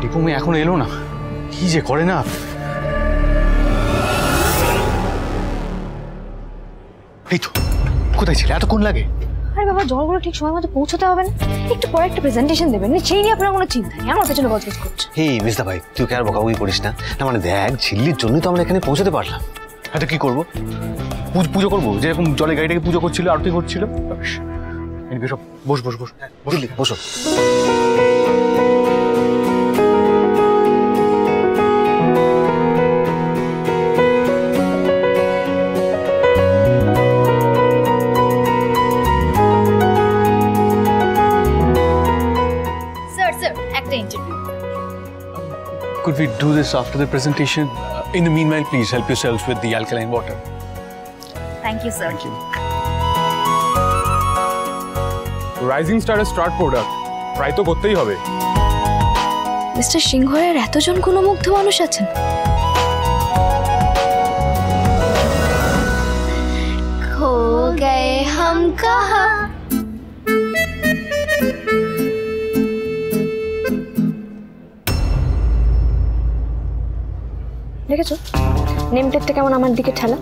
টিপু মেয়ে এখনো এলো না, কি যে করে না। এই তো, কোথায় ছিল? এতক্ষণ লাগে? আরে বাবা, জলগুলো ঠিক সময় মতো পৌঁছতে হবে না? একটু পরে একটা প্রেজেন্টেশন দেবেন, সেই নিয়ে আপনার কোনো চিন্তা নেই। আমার পেছনে গজগজ করছে। এই মিস্টার ভাই, তুই কি আর বকাবকি করিস না? না মানে দেখ, ঝিল্লির জন্যই তো আমরা এখানে পৌঁছতে পারলাম। হয়তো কি করবো, পুজো করবো, যেরকম জলে গাড়িটাকে পুজো করছিল, আরতি করছিল। সব বস বস বস বসো। Could we do this after the presentation? In the meanwhile, please help yourselves with the alkaline water. Thank you, sir. Thank you. Rising স্টারের স্টার্ট প্রোডাক্ট ট্রাই তো করতেই হবে। মিস্টার সিংহের এতজন গুণমুগ্ধ মানুষ আছেন? খো গয়ে হাম কাহা। দেখেছো নেমটেকটা কেমন আমার দিকে ঠেলা?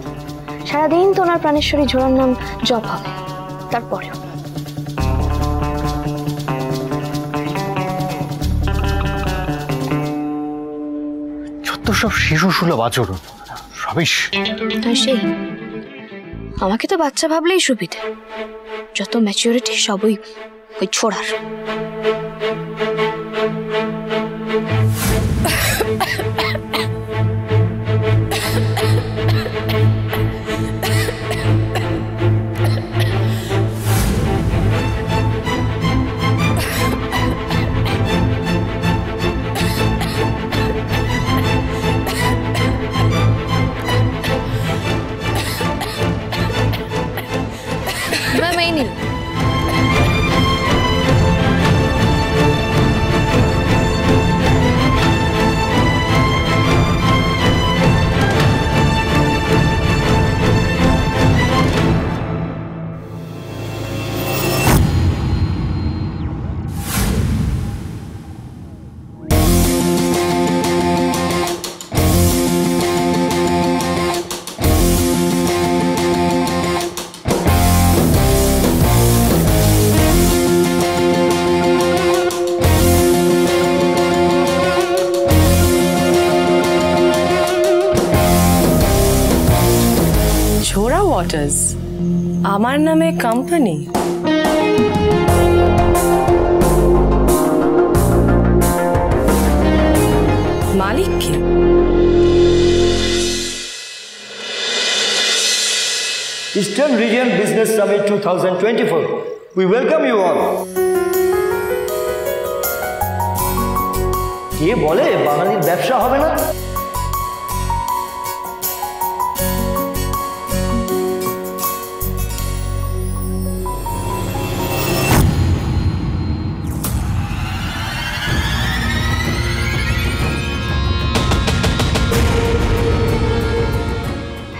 সারাদিন তো ওনার প্রাণেশ্বরী ঝোড়ার নাম জপ হবে, তারপরেও সব শিশু সুলভ আচরণ, রবিশ। সেই আমাকে তো বাচ্চা ভাবলেই সুবিধে, যত ম্যাচিউরিটি সবই ওই ছোড়ার। ঝোড়া ওয়াটার্স আমার নামে company? Malik K? Eastern Region Business Summit 2024. We welcome you all. কে বলে বাঙালির ব্যবসা হবে না?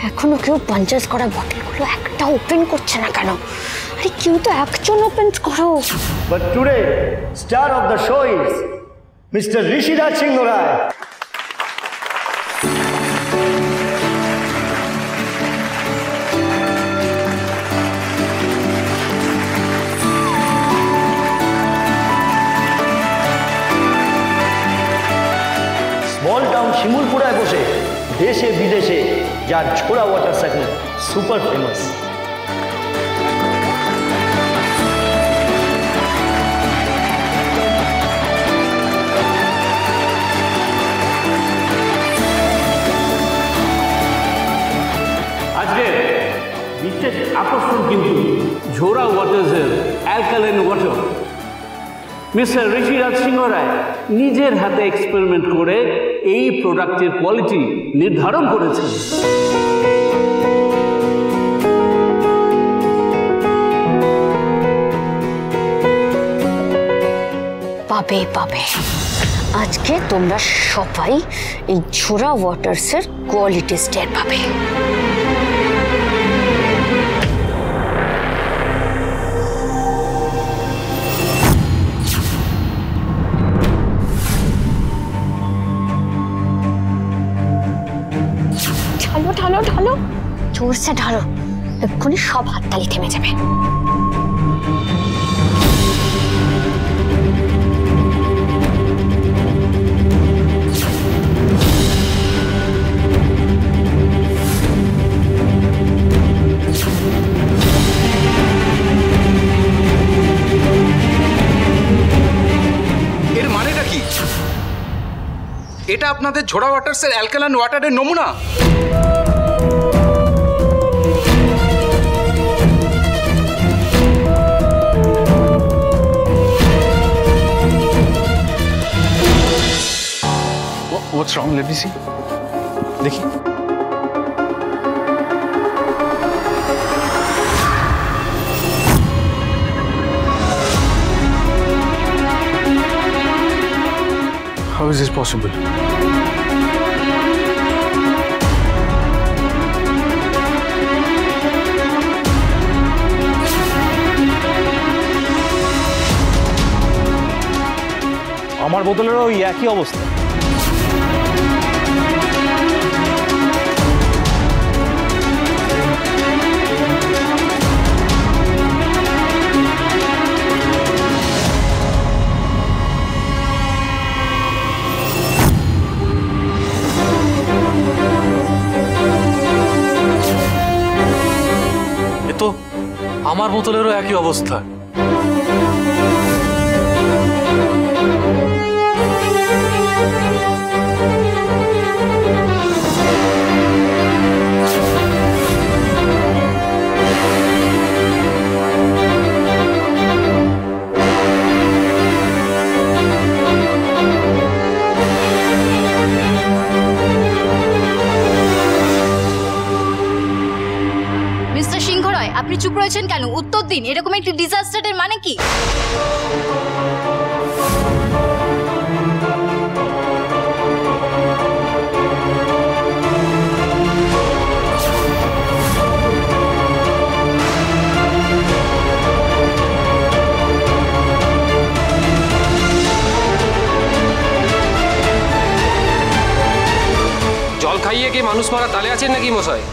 এখনো কেউ পাঞ্চাস করা বটলগুলো একটা ওপেন করছে না কেন? আরে কেউ তো একজন ওপেন করো। But today, star of the show is Mr. Rishiraj Singh Rai. Small town শিমুলপুরায় বসে দেশে বিদেশে যার Jhora water cycle super famous. আজকে বিশেষ আকর্ষণ কিন্তু ঝোড়া ওয়াটার্সের alkaline water. Mister Rishiraj Singh Rai নিজের হাতে এক্সপেরিমেন্ট করে এই প্রোডাক্টের কোয়ালিটি নির্ধারণ করেছেন। পাবে পাবে, আজকে তোমরা সবাই এই ঝোড়া ওয়াটার্সের কোয়ালিটি টেস্ট পাবে। ঢালো ঢালো, জোরসে ঢালো, এক্ষুনি সব হাততালি থেমে যাবে। এর মানেটা কি? এটা আপনাদের ঝোড়া ওয়াটার্সের অ্যালকালাইন ওয়াটারের নমুনা? What's wrong? Let me see. দেখি। How is this possible? আমার বোতলেরও ওই একই অবস্থা। এ তো আমার বোতলেরও একই অবস্থা। মিস্টার সিংহ রায়, আপনি চুপ রয়েছেন কেন? উত্তর দিন, এরকম একটি ডিজাস্টারের মানে কি? জল খাইয়ে কি মানুষ মারা তালে আছেন নাকি মশাই?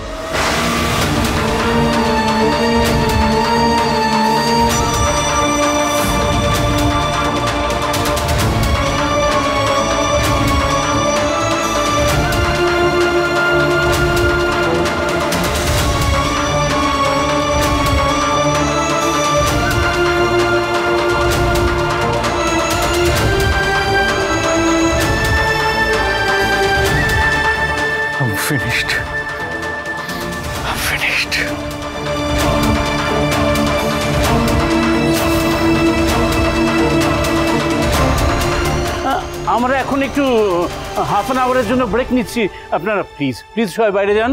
I'm finished. I'm finished. আমরা এখন একটু হাফ অ্যান আওয়ারের জন্য ব্রেক নিচ্ছি। আপনারা প্লিজ প্লিজ সবাই বাইরে যান।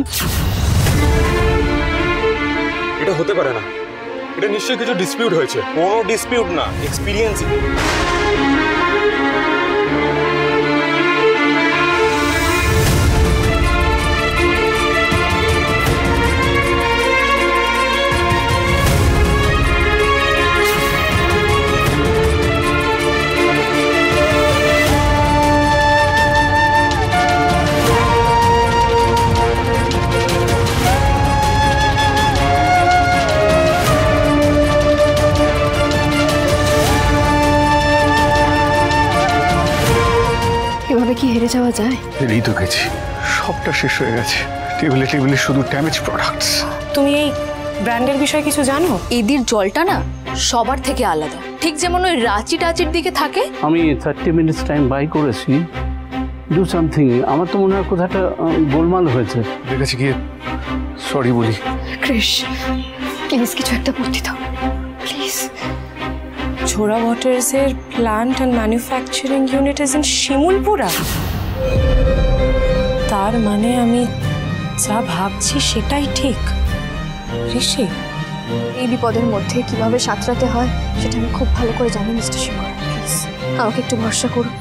এটা হতে পারে না, এটা নিশ্চয়ই কিছু ডিসপিউট হয়েছে। কোনো ডিসপিউট না, এক্সপিরিয়েন্স। এভাবে কি হেরে যাওয়া যায়? হেরেই তো গেছি, সবটা শেষ হয়ে গেছে। টেবিলে টেবিলে শুধু ড্যামেজ প্রোডাক্টস। তুমি এই ব্র্যান্ডের বিষয়ে কিছু জানো? এদের জলটা না সবার থেকে আলাদা, ঠিক যেমন ওই রাঁচি টাচির দিকে থাকে। আমি 30 মিনিটস টাইম বাই করেছি। Do something. আমার তো মনে হয় কোথাটা গোলমাল হয়েছে। ওদের কাছে গিয়ে সরি বলি। ক্রিশ, প্লিজ কিছু একটা বুদ্ধি দাও, প্লিজ। ঝোড়া ওয়াটার্সের plant and manufacturing unit is in Shimulpura. তার মানে আমি যা ভাবছি সেটাই ঠিক। ঋষি, এই বিপদের মধ্যে কিভাবে সাঁতরাতে হয় সেটা আমি খুব ভালো করে জানি মিস্টার সিংহ। প্লিজ আমাকে একটু ভরসা করুন।